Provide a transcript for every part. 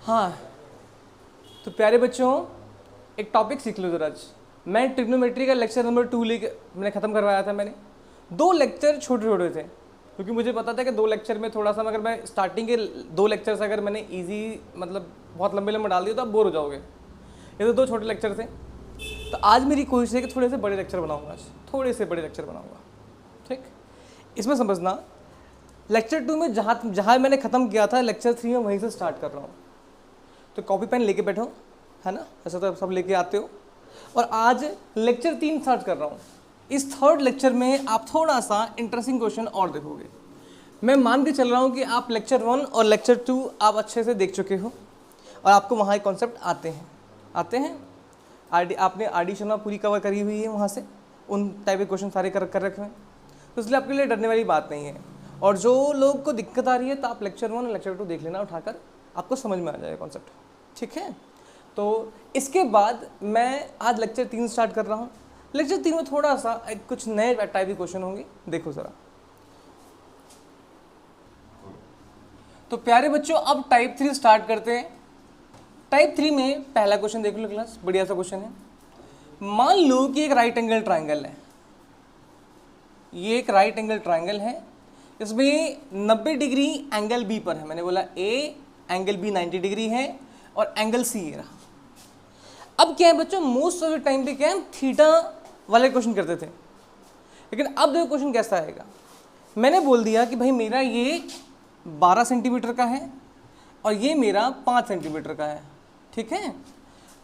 हाँ, तो प्यारे बच्चों एक टॉपिक सीख लो जरा। आज मैं ट्रिग्नोमेट्री का लेक्चर नंबर 2 लेके मैंने ख़त्म करवाया था। मैंने 2 लेक्चर छोटे छोटे थे, क्योंकि मुझे पता था कि 2 लेक्चर में थोड़ा सा, अगर मैं स्टार्टिंग के 2 लेक्चर्स अगर मैंने इजी मतलब बहुत लंबे लंबे डाल दिए तो आप बोर हो जाओगे। ये तो 2 छोटे लेक्चर थे। तो आज मेरी कोशिश है कि थोड़े से बड़े लेक्चर बनाऊंगा, आज थोड़े से बड़े लेक्चर बनाऊंगा। ठीक, इसमें समझना लेक्चर 2 में जहाँ मैंने ख़त्म किया था, लेक्चर 3 में वहीं से स्टार्ट कर रहा हूँ। तो कॉपी पेन लेके बैठो, है ना, ऐसा तो सब लेके आते हो। और आज लेक्चर 3 स्टार्ट कर रहा हूँ। इस थर्ड लेक्चर में आप थोड़ा सा इंटरेस्टिंग क्वेश्चन और देखोगे। मैं मान के चल रहा हूँ कि आप लेक्चर 1 और लेक्चर 2 आप अच्छे से देख चुके हो और आपको वहाँ एक कॉन्सेप्ट आते हैं। आपने आरडी शर्मा पूरी कवर करी हुई है, वहाँ से उन टाइप के क्वेश्चन सारे कर रखे हैं, तो इसलिए आपके लिए डरने वाली बात नहीं है। और जो लोग को दिक्कत आ रही है तो आप लेक्चर 1 और लेक्चर 2 देख लेना उठाकर, आपको समझ में आ जाएगा कॉन्सेप्ट। ठीक है, तो इसके बाद मैं आज लेक्चर 3 स्टार्ट कर रहा हूँ। लेक्चर 3 में थोड़ा सा कुछ नए टाइप के क्वेश्चन होंगे, देखो ज़रा। तो प्यारे बच्चों अब टाइप 3 स्टार्ट करते हैं। टाइप 3 में पहला क्वेश्चन देख लो क्लास, बढ़िया सा क्वेश्चन है। मान लो कि एक राइट एंगल ट्राइंगल है, ये एक राइट एंगल ट्राइंगल है, इसमें 90 डिग्री एंगल बी पर है। मैंने बोला ए, एंगल बी 90 डिग्री है और एंगल सी ये रहा। अब क्या है बच्चों, मोस्ट ऑफ द टाइम पे क्या है, थीटा वाले क्वेश्चन करते थे, लेकिन अब देखो क्वेश्चन कैसा आएगा। मैंने बोल दिया कि भाई मेरा ये 12 सेंटीमीटर का है और ये मेरा 5 सेंटीमीटर का है। ठीक है,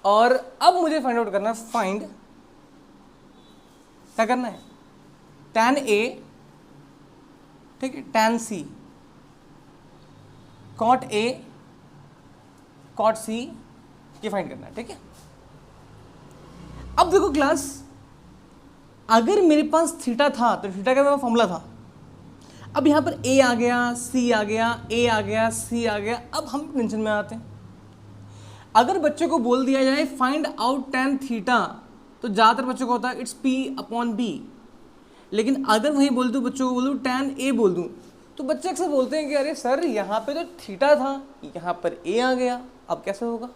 और अब मुझे फाइंड आउट करना है, क्या करना है, tan A, ठीक है, tan C, cot A, cot C, ये फाइंड करना है। ठीक है, अब देखो क्लास, अगर मेरे पास थीटा था तो थीटा का मेरा फॉर्मूला था। अब यहाँ पर A आ गया, C आ गया, A आ गया, C आ गया। अब हम टेंशन में आते हैं। अगर बच्चों को बोल दिया जाए फाइंड आउट tan थीटा, तो ज़्यादातर बच्चों को होता है इट्स P/B। लेकिन अगर वही बोल दूँ, बच्चों को बोलूँ tan A बोल दूँ, तो बच्चे अक्सर बोलते हैं कि अरे सर यहाँ पे तो थीटा था, यहाँ पर A आ गया, अब कैसे होगा,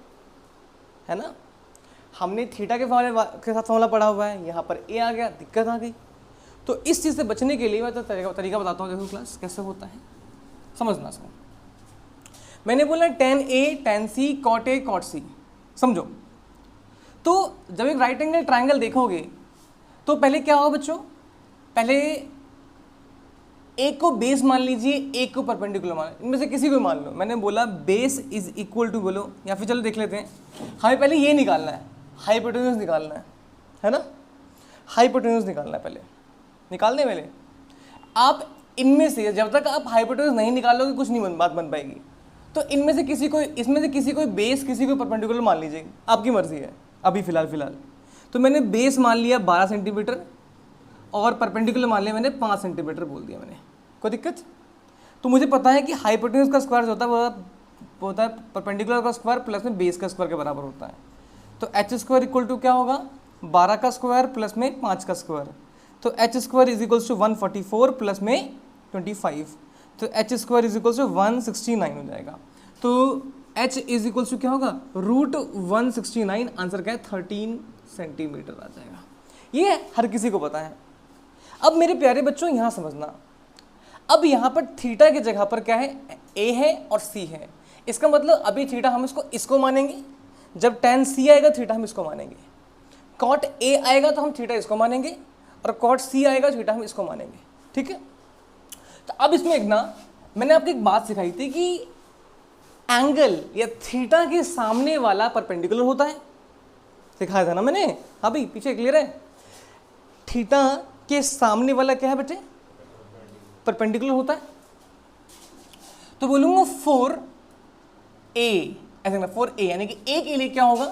है ना। हमने थीटा के साथ फॉर्मूला पढ़ा हुआ है, यहाँ पर A आ गया, दिक्कत आ गई। तो इस चीज़ से बचने के लिए मैं तो तरीका बताता हूँ। देखो क्लास कैसे होता है, समझना। मैंने बोला tan A, tan C, cot A, cot C, समझो। तो जब एक राइट एंगल ट्राइंगल देखोगे तो पहले क्या होगा बच्चों, पहले एक को बेस मान लीजिए, एक को परपेंडिकुलर मान, इनमें से किसी को मान लो। मैंने बोला बेस इज इक्वल टू, बोलो, या फिर चलो देख लेते हैं, हमें पहले ये निकालना है, हाइपोटेन्यूज निकालना है ना, हाइपोटेन्यूज निकालना है पहले। निकालने पहले आप इनमें से, जब तक आप हाइपोटेन्यूज नहीं निकालोगे कुछ नहीं बात बन पाएगी। तो इनमें से किसी को, इसमें से किसी को बेस, किसी को परपेंडिकुलर मान लीजिए, आपकी मर्जी है। अभी फिलहाल तो मैंने बेस मान लिया 12 सेंटीमीटर और परपेंडिकुलर मान लिया मैंने 5 सेंटीमीटर बोल दिया मैंने, कोई दिक्कत। तो मुझे पता है कि हाइपोटेन्यूज का स्क्वायर जो होता है वो होता है परपेंडिकुलर का स्क्वायर प्लस में बेस का स्क्वायर के बराबर होता है। तो एच स्क्वायर इक्वल टू क्या होगा, 12 का स्क्वायर प्लस में 5 का स्क्वायर। तो H square is equals to 144 plus में 25, तो H square is equals to 169 हो जाएगा। तो एच इज इक्वल्स टू क्या होगा, √169। आंसर क्या है, 13 सेंटीमीटर आ जाएगा। ये हर किसी को पता है। अब मेरे प्यारे बच्चों यहाँ समझना, अब यहाँ पर थीटा की जगह पर क्या है, A है और C है। इसका मतलब अभी थीटा हम इसको मानेंगे, जब tan C आएगा थीटा हम इसको मानेंगे, cot A आएगा तो हम थीटा इसको मानेंगे, और cot C आएगा थीटा हम इसको मानेंगे। ठीक है, तो अब इसमें एक ना, मैंने आपको एक बात सिखाई थी कि एंगल या थीटा के सामने वाला परपेंडिकुलर होता है, सिखाया था ना मैंने। हाँ भाई, पीछे क्लियर है। थीटा के सामने वाला क्या है बेटे, परपेंडिकुलर होता है। तो बोलूंगा 4A, ऐसे ना 4A, यानी कि A के लिए क्या होगा,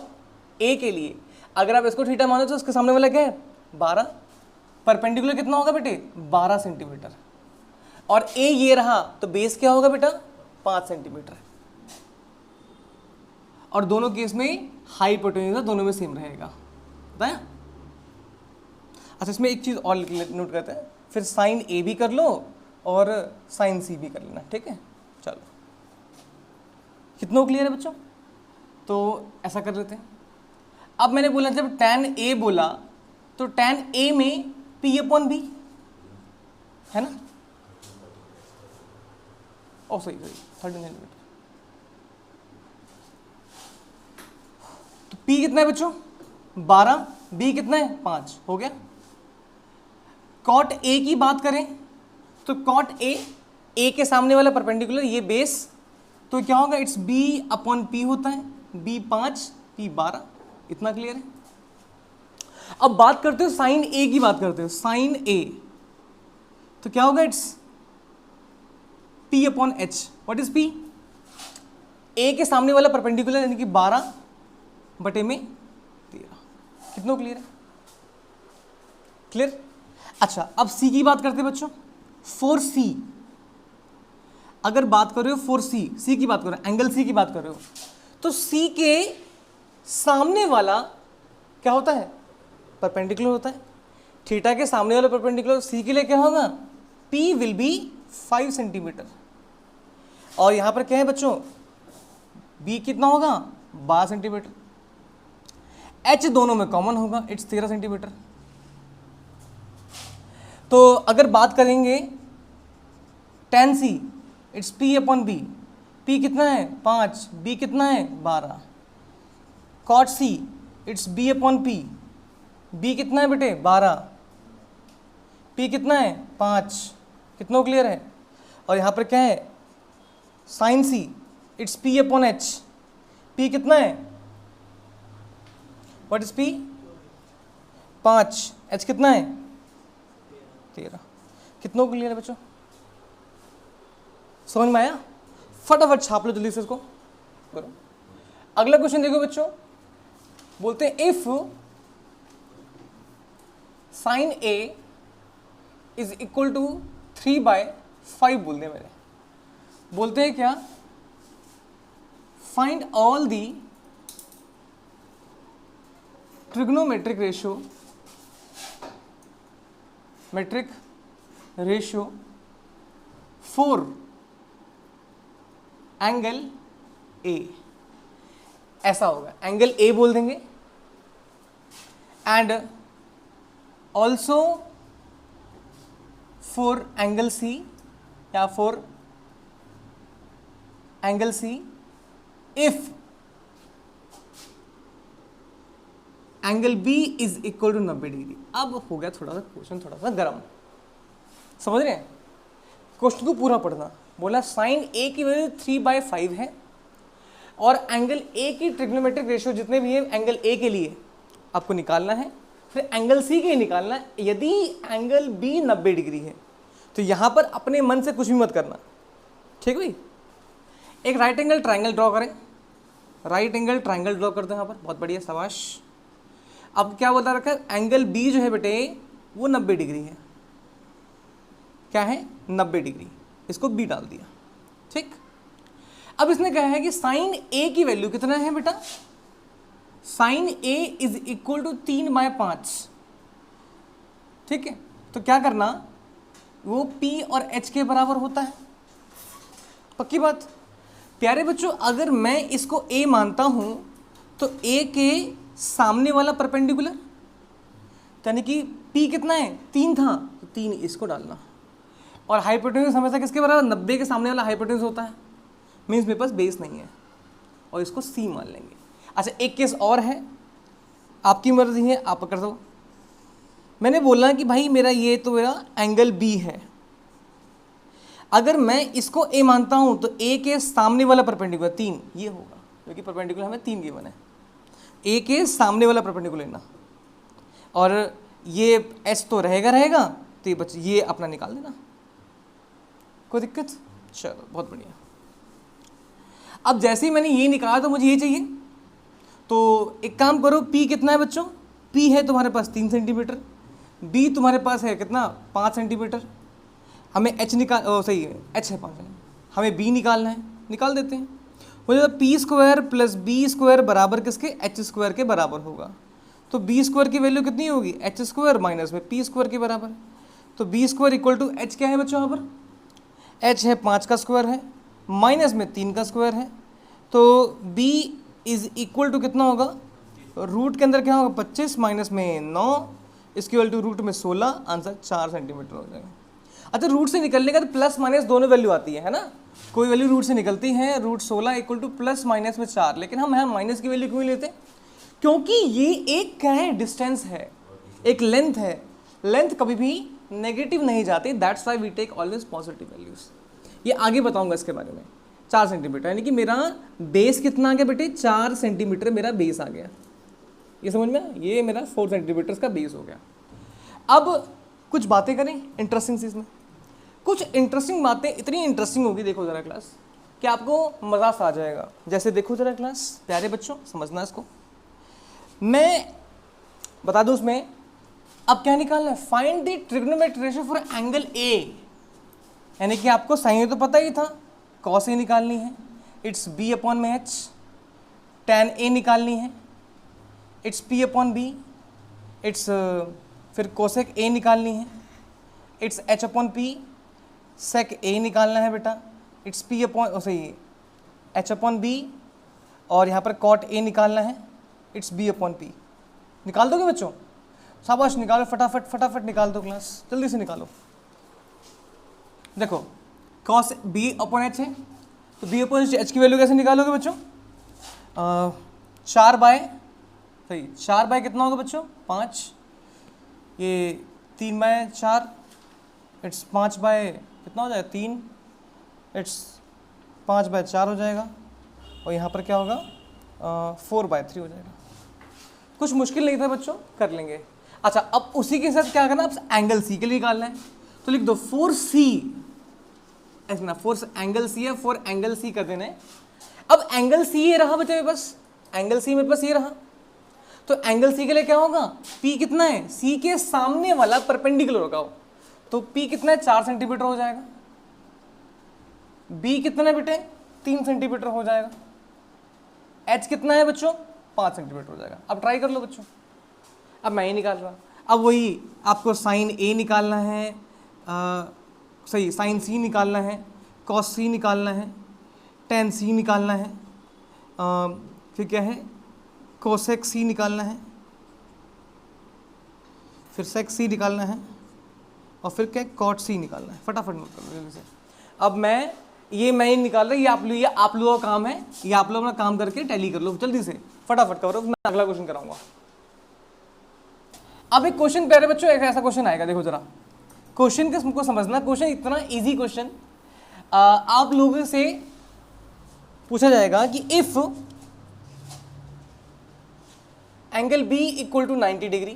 A के लिए अगर आप इसको थीटा मानो तो उसके सामने वाला क्या है, 12। परपेंडिकुलर कितना होगा बेटे, 12 सेंटीमीटर। और A ये रहा तो बेस क्या होगा बेटा, 5 सेंटीमीटर। और दोनों केस में हाइपोटेन्यूज दोनों में सेम रहेगा, बताया। अच्छा, इसमें एक चीज़ और नोट करते हैं, फिर साइन A भी कर लो और साइन C भी कर लेना। ठीक है, चलो, कितना क्लियर है बच्चों। तो ऐसा कर लेते हैं। अब मैंने बोला जब tan A बोला तो tan A में P अपॉन B है ना, ओ सही 13 सेंटीमीटर। तो P कितना है बच्चों 12, B कितना है 5, हो गया। कॉट A की बात करें तो कॉट A के सामने वाला परपेंडिकुलर ये बेस, तो क्या होगा इट्स B अपॉन P होता है, B 5 P 12, इतना क्लियर है। अब बात करते हो साइन A की, बात करते हो साइन A, तो क्या होगा it's P upon H। What is P? A के सामने वाला परपेंडिकुलर यानी कि 12 बटे में 13। कितना क्लियर है? क्लियर। अच्छा अब C की बात करते हैं बच्चों। फॉर C अगर बात कर रहे हो, फॉर C की बात कर रहे हो, एंगल C की बात कर रहे हो, तो C के सामने वाला क्या होता है परपेंडिकुलर होता है। थीटा के सामने वाला परपेंडिकुलर C के लिए क्या होगा P विल बी 5 सेंटीमीटर। और यहां पर क्या है बच्चों B कितना होगा 12 सेंटीमीटर। H दोनों में कॉमन होगा, इट्स 13 सेंटीमीटर। तो अगर बात करेंगे tan C it's P upon B, P कितना है 5, B कितना है 12। cot C it's B upon P, B कितना है बेटे 12, P कितना है 5, कितना क्लियर है। और यहाँ पर क्या है sin C it's P upon H, P कितना है, व्हाट इज P 5, H कितना है 13। कितना क्लियर है बच्चों, समझ में आया? फटाफट छाप लो जल्दी से इसको करो। अगला क्वेश्चन देखो बच्चों, बोलते हैं if sine A is equal to 3/5 बोलते हैं मेरे, बोलते हैं क्या find all the trigonometric ratio, metric ratio for angle A। ऐसा होगा एंगल A बोल देंगे and also for angle C या for angle C if angle B is equal to 90 degree. अब हो गया थोड़ा सा क्वेश्चन थोड़ा सा गर्म, समझ रहे हैं? क्वेश्चन को पूरा पढ़ना। बोला साइन A की वैल्यू 3/5 है और एंगल A की ट्रिग्नोमेट्रिक रेशियो जितने भी है एंगल A के लिए आपको निकालना है, फिर एंगल C के लिए निकालना है। यदि एंगल B 90 डिग्री है तो यहां पर अपने मन से कुछ भी मत करना, ठीक भाई। एक राइट एंगल ट्राइंगल ड्रॉ करें, राइट एंगल ट्राइंगल ड्रॉ करते हैं यहाँ पर, बहुत बढ़िया शाबाश। अब क्या बता रखा है एंगल B जो है बेटे वो 90 डिग्री है, क्या है 90 डिग्री, इसको B डाल दिया, ठीक। अब इसने कहा है कि साइन A की वैल्यू कितना है बेटा, sine A is equal to 3/5, ठीक है। तो क्या करना, वो P और H के बराबर होता है, पक्की बात। प्यारे बच्चों अगर मैं इसको A मानता हूं तो A के सामने वाला परपेंडिकुलर यानी कि P कितना है 3 था तो 3 इसको डालना, और हाइपोटेन्यूज हमेशा किसके बराबर 90 के सामने वाला हाइपोटेन्यूज होता है, मीन्स मेरे पास बेस नहीं है, और इसको C मान लेंगे। अच्छा एक केस और है, आपकी मर्जी है आप कर दो। मैंने बोला कि भाई मेरा ये तो मेरा एंगल B है, अगर मैं इसको A मानता हूं तो A के सामने वाला परपेंडिकुलर 3 ये होगा, क्योंकि परपेंडिकुलर हमें 3 गिवन है, A के सामने वाला परपेंडिकुलर लेना, और ये H तो रहेगा तो ये बच्चे ये अपना निकाल देना, कोई दिक्कत? चलो बहुत बढ़िया। अब जैसे ही मैंने ये निकाला तो मुझे ये चाहिए, तो एक काम करो P कितना है बच्चों, P है तुम्हारे पास 3 सेंटीमीटर, B तुम्हारे पास है कितना 5 सेंटीमीटर, हमें H निकाल सही है H है 5, हमें B निकालना है, निकाल देते हैं। मुझे P square plus B square बराबर किसके H स्क्वायर के बराबर होगा, तो B स्क्वायर की वैल्यू कितनी होगी H स्क्वायर माइनस में P स्क्वायर के बराबर, तो B square equal to H क्या है बच्चों, यहाँ पर H है 5 का स्क्वायर है माइनस में 3 का स्क्वायर है, तो B इज इक्वल टू कितना होगा, रूट के अंदर क्या होगा 25 माइनस में 9 इक्वल टू रूट में 16, आंसर 4 सेंटीमीटर हो जाएगा। अच्छा रूट से निकलने का तो प्लस माइनस दोनों वैल्यू आती है ना, कोई वैल्यू रूट से निकलती है, root 16 equal to plus minus में 4, लेकिन हम यहाँ माइनस की वैल्यू क्यों लेते हैं, क्योंकि ये एक क्या है, डिस्टेंस है, एक लेंथ है, लेंथ कभी भी नेगेटिव नहीं जाती, that's why we take always positive values. ये आगे बताऊंगा इसके बारे में। 4 सेंटीमीटर यानी कि मेरा बेस कितना आ गया बेटे, 4 सेंटीमीटर मेरा बेस आ गया, ये समझ में, ये मेरा 4 सेंटीमीटर का बेस हो गया। अब कुछ बातें करें इंटरेस्टिंग चीज़ में, कुछ इंटरेस्टिंग बातें इतनी इंटरेस्टिंग होगी, देखो ज़रा क्लास कि आपको मज़ा सा आ जाएगा। जैसे देखो ज़रा क्लास, प्यारे बच्चों समझना इसको, मैं बता दूँ उसमें अब क्या निकालना है, find the trigonometric ratio for angle ए, यानी कि आपको साइन तो पता ही था, कॉस ए निकालनी है, इट्स बी अपॉन में एच, टैन ए निकालनी है, it's P upon B, it's फिर कोसेक ए निकालनी है, it's H upon P, sec A निकालना है बेटा, इट्स पी अपॉन सही एच अपॉन बी, और यहाँ पर कॉट ए निकालना है, इट्स बी अपॉन पी। निकाल दोगे बच्चों, शाबाश निकालो, फटाफट फटाफट निकाल दो क्लास, जल्दी से निकालो। देखो कॉस बी अपॉन एच है, तो बी अपॉन एच की वैल्यू कैसे निकालोगे बच्चों, 4 बाय सही 4 बाय कितना होगा बच्चों 5, ये 3 बाय 4, इट्स 5 बाय कितना हो जाएगा 3, इट्स 5 बाय 4 हो जाएगा, और यहाँ पर क्या होगा 4 बाय 3 हो जाएगा। कुछ मुश्किल नहीं था बच्चों, कर लेंगे। अच्छा अब उसी के साथ क्या करना, अब एंगल सी के लिए निकालना है, तो लिख दो 4C, ऐसा ना 4 एंगल सी है, 4 एंगल सी कर देना है। अब एंगल सी ये रहा बच्चे मेरे पास, एंगल सी मेरे पास ये रहा, तो एंगल सी के लिए क्या होगा, P कितना है, C के सामने वाला परपेंडिकुलर होगा, तो P कितना है 4 सेंटीमीटर हो जाएगा, B कितना है बेटे 3 सेंटीमीटर हो जाएगा, H कितना है बच्चों 5 सेंटीमीटर हो जाएगा। अब ट्राई कर लो बच्चों, अब मैं ही निकाल रहा, अब वही आपको साइन A निकालना है, सही साइन C निकालना है, कॉस C निकालना है, टेन C निकालना है, फिर क्या है कोसेक C निकालना है, फिर सेक C निकालना है, और फिर क्या कॉट C निकालना है। फटाफट नोट कर लो जल्दी से। अब मैं ही निकाल रहा, ये आप लोगों का काम है, ये आप लोग अपना काम करके टैली कर लो जल्दी से, फटाफट करो, मैं अगला क्वेश्चन कराऊंगा। अब एक क्वेश्चन प्यारे बच्चों, एक ऐसा क्वेश्चन आएगा, देखो जरा क्वेश्चन के को समझना, क्वेश्चन इतना इजी क्वेश्चन, आप लोगों से पूछा जाएगा कि if angle B equal to 90 degree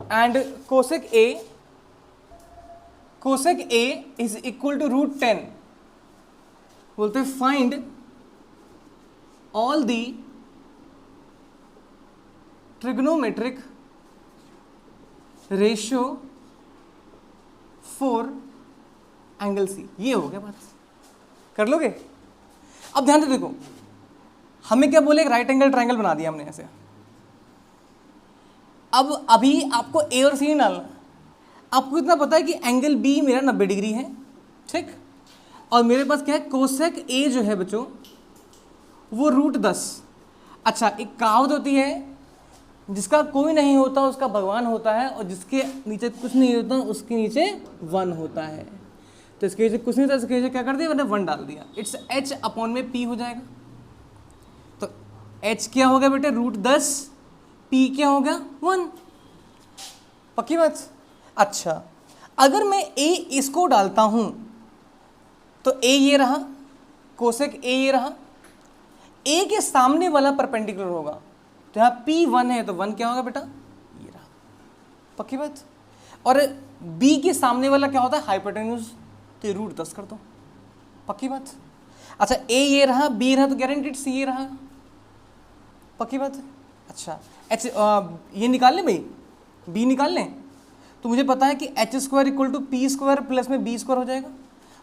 and cosec A is equal to √10, बोलते हैं find all the trigonometric ratio for angle C। ये हो गया बात, कर लोगे। अब ध्यान से देखो, हमें क्या बोले, एक राइट एंगल ट्रायंगल बना दिया हमने ऐसे। अब अभी आपको A और C नहीं डालना, आपको इतना पता है कि एंगल B मेरा 90 डिग्री है, ठीक, और मेरे पास क्या है कोसेक A जो है बच्चों वो √10। अच्छा एक कहावत होती है, जिसका कोई नहीं होता उसका भगवान होता है, और जिसके नीचे कुछ नहीं होता उसके नीचे 1 होता है। तो इसके नीचे कुछ नहीं था, इसके नीचे क्या कर दिया मैंने 1 डाल दिया, इट्स H अपॉन में P हो जाएगा। तो H क्या हो गया बेटे √10, P क्या हो गया 1, पक्की बात। अच्छा अगर मैं A इसको डालता हूं तो A ये रहा, कोसेक A ये रहा, A के सामने वाला परपेंडिकुलर होगा, तो यहाँ P1 है तो 1 क्या होगा बेटा ये रहा, पक्की बात। और B के सामने वाला क्या होता है हाइपोटेन्यूज, तो ये √10 कर दो, पक्की बात। अच्छा A ये रहा, B रहा, तो गारंटीड C ये रहा, पक्की बात है। अच्छा H ये निकाल लें भाई, B निकाल लें, तो मुझे पता है कि H² equal to P² plus में B² हो जाएगा।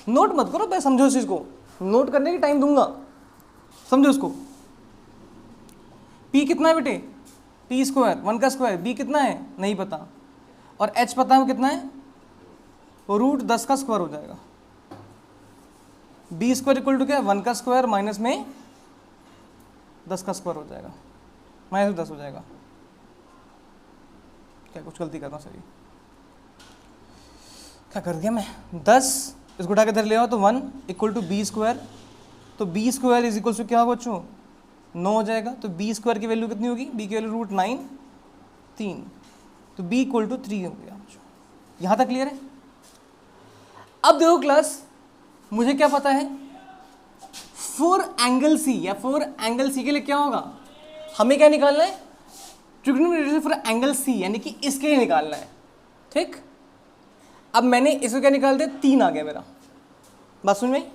नोट मत करो, मैं समझो इस चीज़ को, नोट करने की टाइम दूंगा, समझो इसको। P कितना है बेटे P², 1 का स्क्वायर, B कितना है नहीं पता, और H पता है वो कितना है, वो √10 का स्क्वायर हो जाएगा। B² इक्वल टू क्या है 1 का स्क्वायर माइनस में 10 का स्क्वायर हो जाएगा, -10 हो जाएगा। क्या कुछ गलती कर रहा हूँ सर? क्या कर दिया मैं? 10 इसको उठा के इधर ले आओ तो 1 इक्वल टू बी स्क्वायर, तो B square is equal to क्या होगा बच्चों? 9 हो जाएगा। तो बी स्क्वायर की वैल्यू कितनी होगी? बी की वैल्यू √9 3, तो बी इक्वल टू 3 हो गया। यहाँ तक क्लियर है? अब देखो क्लास, मुझे क्या पता है, फॉर एंगल सी या फॉर एंगल सी के लिए क्या होगा, हमें क्या निकालना है? ट्रिग्नोमेट्री फॉर एंगल सी, यानी कि इसके लिए निकालना है। ठीक, अब मैंने इसको क्या निकाल दिया? 3 आ गया मेरा। बात सुन में?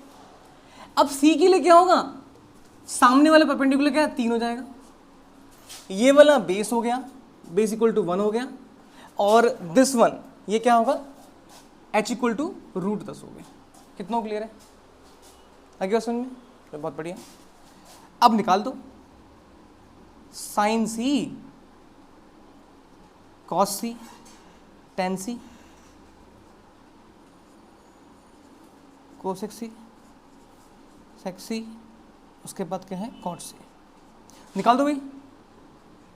अब सी के लिए क्या होगा? सामने वाला परपेंडिकुलर क्या है? 3 हो जाएगा। ये वाला बेस हो गया, बेस इक्वल टू 1 हो गया, और दिस वन ये क्या होगा? h इक्वल टू √10 हो गया। कितना क्लियर है? आगे बात समझ में? तो बहुत बढ़िया। अब निकाल दो sine C, cos C, tan C, cosec C, sec C, उसके बाद क्या है? Cot C. निकाल दो भाई,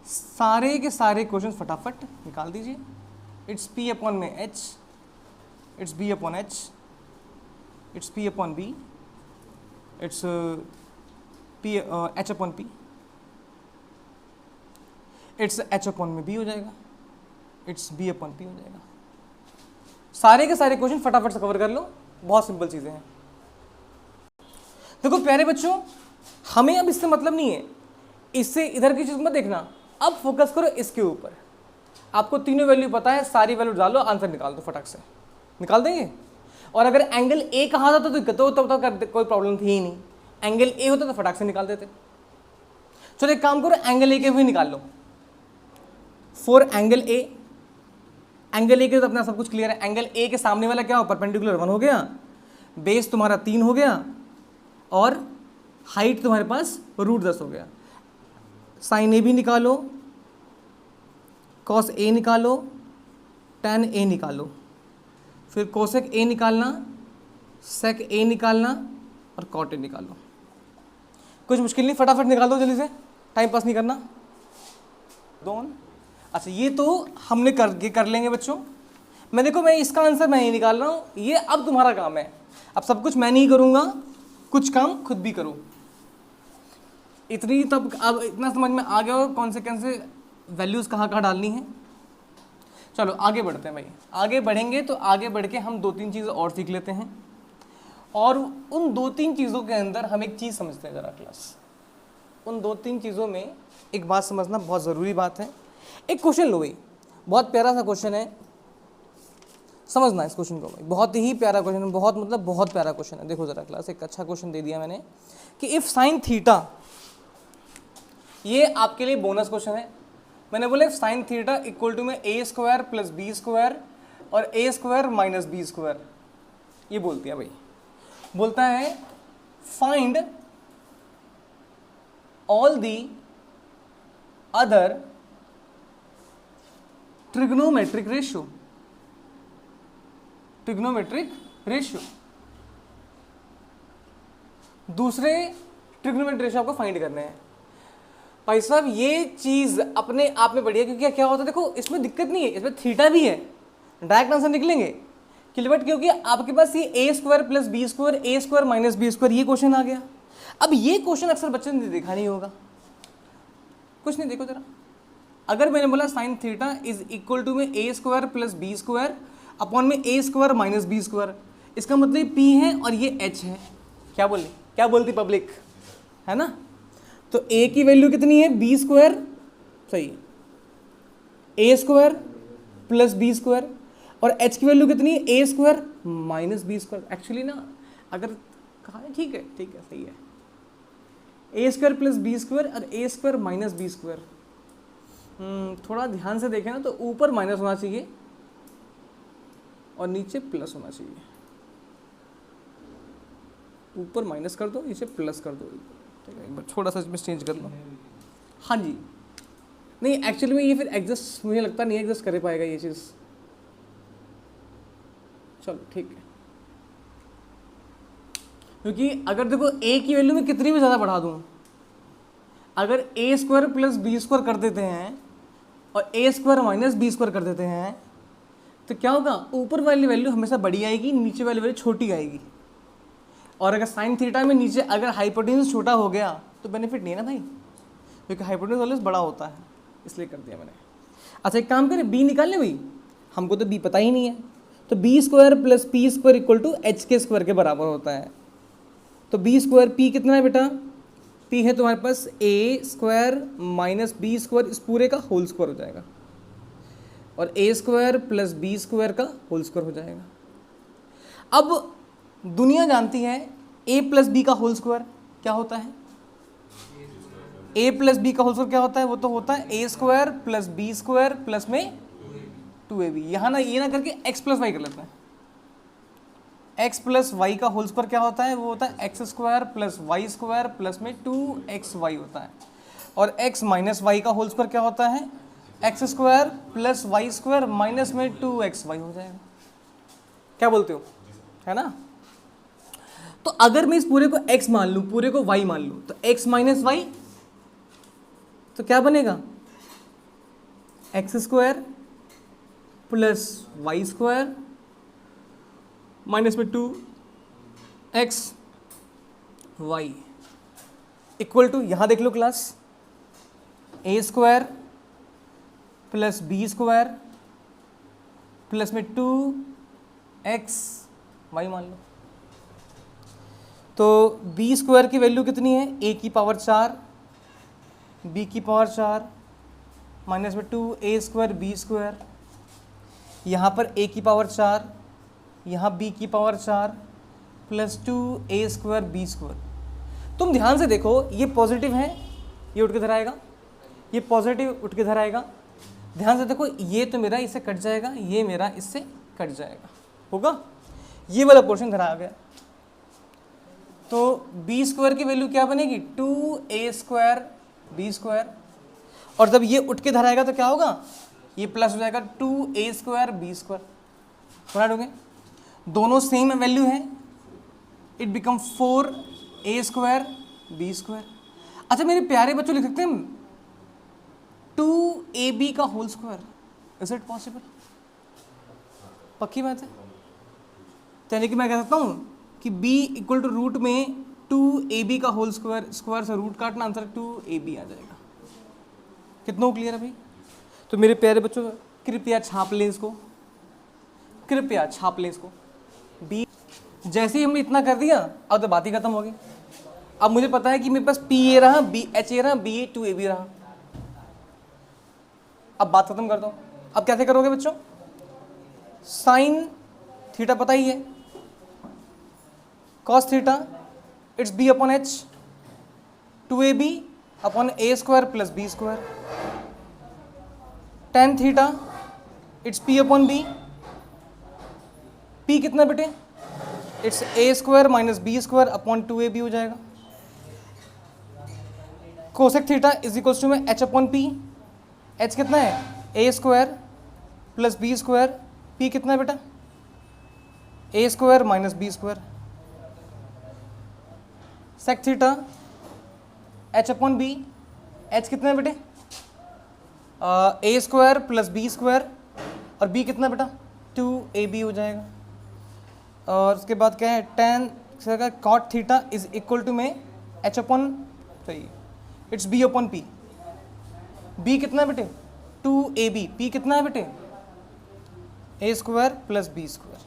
सारे के सारे क्वेश्चन फटाफट निकाल दीजिए। इट्स पी अपॉन में H, it's B upon H, it's P upon B, it's P H upon P, it's H upon में बी हो जाएगा, इट्स बी अपॉन पी हो जाएगा। सारे के सारे क्वेश्चन फटाफट से कवर कर लो, बहुत सिंपल चीजें हैं। देखो प्यारे बच्चों, हमें अब इससे मतलब नहीं है, इससे इधर की चीज मत देखना, अब फोकस करो इसके ऊपर। आपको तीनों वैल्यू पता है, सारी वैल्यू डालो, आंसर निकाल दो, फटाक से निकाल देंगे। और अगर एंगल ए कहा था तो दिक्कत हो, तब कोई प्रॉब्लम थी ही नहीं। एंगल ए होता तो फटाक से निकाल देते। चलो एक काम करो, एंगल ए के भी निकाल लो। For angle A, angle A के तो अपना सब कुछ क्लियर है। एंगल ए के सामने वाला क्या हो? परपेंडिकुलर 1 हो गया, बेस तुम्हारा 3 हो गया, और हाइट तुम्हारे पास √10 हो गया। साइन ए भी निकालो, कॉस ए निकालो, टेन ए निकालो, फिर कोसेक ए निकालना, सेक ए निकालना, और कॉट ए निकालो। कुछ मुश्किल नहीं, फटाफट निकाल दो जल्दी से, टाइम पास नहीं करना। दोनों अच्छा, ये तो हमने कर लेंगे बच्चों। मैं देखो, मैं इसका आंसर मैं ही निकाल रहा हूँ, ये अब तुम्हारा काम है। अब सब कुछ मैं नहीं करूँगा, कुछ काम खुद भी करो। इतनी तब अब इतना समझ में आ गया हो कौन से वैल्यूज़ कहाँ कहाँ डालनी है। चलो आगे बढ़ते हैं भाई। आगे बढ़ेंगे तो आगे बढ़ के हम 2-3 चीज़ें और सीख लेते हैं, और उन 2-3 चीज़ों के अंदर हम एक चीज़ समझते हैं ज़रा क्लास। उन 2-3 चीज़ों में एक बात समझना बहुत ज़रूरी बात है। एक क्वेश्चन लो भाई, बहुत प्यारा सा क्वेश्चन है, समझना इस क्वेश्चन को भाई, बहुत ही प्यारा क्वेश्चन है, बहुत प्यारा क्वेश्चन है। देखो ज़रा क्लास, एक अच्छा क्वेश्चन दे दिया मैंने कि इफ़ साइन थीटा, ये आपके लिए बोनस क्वेश्चन है। मैंने बोला साइन थीटा इक्वल टू में a² + b² और a² - b², ये बोलती है भाई। बोलता है find all the other trigonometric ratio, दूसरे ट्रिग्नोमेट्रिक रेशियो आपको फाइंड करने हैं। भाई साहब ये चीज अपने आप में बढ़िया, क्योंकि क्या होता है देखो, इसमें दिक्कत नहीं है, इसमें थीटा भी है, डायरेक्ट आंसर निकलेंगे क्लियर, क्योंकि आपके पास ये a² + b², a² - b², ये क्वेश्चन आ गया। अब ये क्वेश्चन अक्सर बच्चे ने देखा नहीं होगा, कुछ नहीं, देखो जरा, अगर मैंने बोला sine theta is equal to में a² + b² अपॉन में a² - b², इसका मतलब p है और ये h है। क्या बोलती पब्लिक, है ना? तो a की वैल्यू कितनी है? b², सही, a² + b², और h की वैल्यू कितनी है? a² - b²। एक्चुअली ना, अगर कहा है, ठीक है, सही है, a² + b² और a² - b²। थोड़ा ध्यान से देखें ना, तो ऊपर माइनस होना चाहिए और नीचे प्लस होना चाहिए। ऊपर माइनस कर दो, नीचे प्लस कर दो, एक बार थोड़ा सा इसमें चेंज कर लो। हाँ जी, नहीं एक्चुअली में ये फिर एडजस्ट, मुझे लगता नहीं एडजस्ट कर पाएगा ये चीज़। चलो ठीक है, क्योंकि अगर देखो a की वैल्यू में कितनी भी ज़्यादा बढ़ा दूँ, अगर ए स्क्वायर प्लस बी स्क्वायर कर देते हैं और A square minus B square कर देते हैं तो क्या होगा, ऊपर वाली वैल्यू हमेशा बड़ी आएगी, नीचे वाली वैल्यू छोटी आएगी। और अगर साइन थीटा में नीचे अगर हाइपोटेन्यूज छोटा हो गया तो बेनिफिट नहीं है ना भाई, क्योंकि हाइपोटेन्यूज ऑलवेज बड़ा होता है, इसलिए कर दिया मैंने। अच्छा एक काम करें, बी निकाल लें भाई, हमको तो बी पता ही नहीं है। तो B square plus P square equal to H के स्क्वायर के बराबर होता है। तो बी स्क्वायर पी कितना है बेटा, पी है तुम्हारे पास A square minus B square, इस पूरे का होल स्क्वायर हो जाएगा, और A square plus B square का होल स्क्वायर हो जाएगा। अब दुनिया जानती है ए प्लस बी का होल स्क्वायर क्या होता है, ए प्लस बी का होल स्क्वायर क्या होता है, वो तो होता है A square plus B square plus में 2ab। यहाँ ना ये ना करके x प्लस वाई कर लेते हैं। x प्लस वाई का होल स्क्वायर क्या होता है, वो होता है X square plus Y square plus में 2xy होता है। और x माइनस वाई का होल स्क्वायर क्या होता है, X square plus Y square minus में 2xy हो जाएगा। क्या बोलते हो, है ना। तो अगर मैं इस पूरे को x मान लूँ, पूरे को y मान लूँ, तो x माइनस वाई तो क्या बनेगा, X square plus Y square minus में 2xy इक्वल टू, यहाँ देख लो class, A square plus B square plus में 2xy मान लो। तो बी स्क्वायर की वैल्यू कितनी है, ए की पावर 4 बी की पावर 4 माइनस में 2a स्क्वायर बी स्क्वायर, यहाँ पर a की पावर 4, यहाँ b की power 4 plus 2a square B square. तुम ध्यान से देखो, ये पॉजिटिव है, ये उठ के इधर आएगा, ये पॉजिटिव उठ के इधर आएगा। ध्यान से देखो, ये तो मेरा इससे कट जाएगा, ये मेरा इससे कट जाएगा, होगा ये वाला पोर्शन इधर आ गया। तो बी स्क्वायर की वैल्यू क्या बनेगी, 2a स्क्वायर बी स्क्वायर, और जब ये उठ के इधर आएगा तो क्या होगा, ये प्लस हो जाएगा 2a स्क्वायर बी स्क्वायर। बना दोगे, दोनों सेम वैल्यू है, it become 4a square B square. अच्छा मेरे प्यारे बच्चों, लिख सकते हैं 2ab का whole square, is it possible, पक्की बात है। यानी कि मैं कह सकता हूँ कि b इक्वल टू रूट में 2ab का होल स्क्वायर, स्क्वायर से रूट काटना, आंसर 2ab आ जाएगा। कितना क्लियर है भाई। तो मेरे प्यारे बच्चों कृपया छाप लें इसको, कृपया छाप लें इसको। b जैसे ही हमने इतना कर दिया, अब तो बात ही खत्म हो गई। अब मुझे पता है कि मेरे पास p ए रहा, b h ए रहा, b ए 2ab रहा। अब बात खत्म कर दो। अब कैसे करोगे बच्चों, साइन थीटा पता ही है, cos theta it's b upon h, 2ab upon a square plus b square, tan theta it's p upon b, p कितना बेटे, it's a square minus b square upon 2ab हो जाएगा। Cosec theta is equals to में h upon p, h कितना है, a square plus b square, p कितना है बेटा, a square minus b square. Sec theta h upon b, h कितना है बेटे, a square plus b square, और b कितना बेटा, 2ab हो जाएगा। और उसके बाद क्या है, tan cot theta is equal to में h अपॉन, सही it's b upon p, b कितना है बेटे, 2ab, p कितना है बेटे, a square plus b square.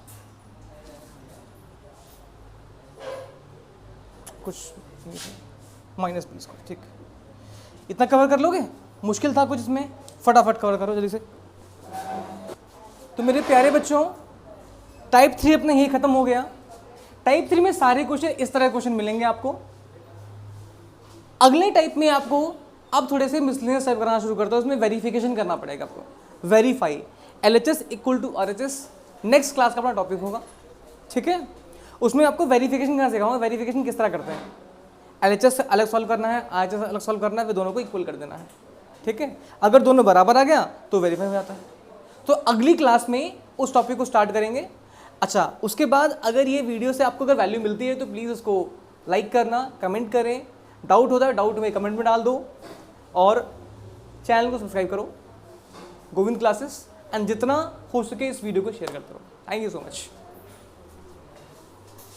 कुछ माइनस बी स्क्वायर, ठीक। इतना कवर कर लोगे, मुश्किल था कुछ इसमें, फटाफट कवर करो जल्दी से। तो मेरे प्यारे बच्चों, टाइप 3 अपना यही खत्म हो गया। टाइप 3 में सारे क्वेश्चन इस तरह क्वेश्चन मिलेंगे आपको। अगले टाइप में आपको अब थोड़े से मिसलेनियस टाइप करना शुरू करता है, उसमें वेरिफिकेशन करना पड़ेगा आपको, verify LHS equal to RHS next class का अपना टॉपिक होगा, ठीक है। उसमें आपको वेरिफिकेशन करना सिखाऊंगा, वेरिफिकेशन किस तरह करते हैं। LHS से अलग सॉल्व करना है, RHS से अलग सॉल्व करना है, फिर दोनों को इक्वल कर देना है, ठीक है। अगर दोनों बराबर आ गया तो वेरीफाई हो जाता है। तो अगली क्लास में उस टॉपिक को स्टार्ट करेंगे। अच्छा, उसके बाद अगर ये वीडियो से आपको अगर वैल्यू मिलती है तो प्लीज़ उसको लाइक करना, कमेंट करें, डाउट होता है डाउट में कमेंट में डाल दो और चैनल को सब्सक्राइब करो गोविंद क्लासेस एंड जितना हो सके इस वीडियो को शेयर करते रहो। Thank you so much.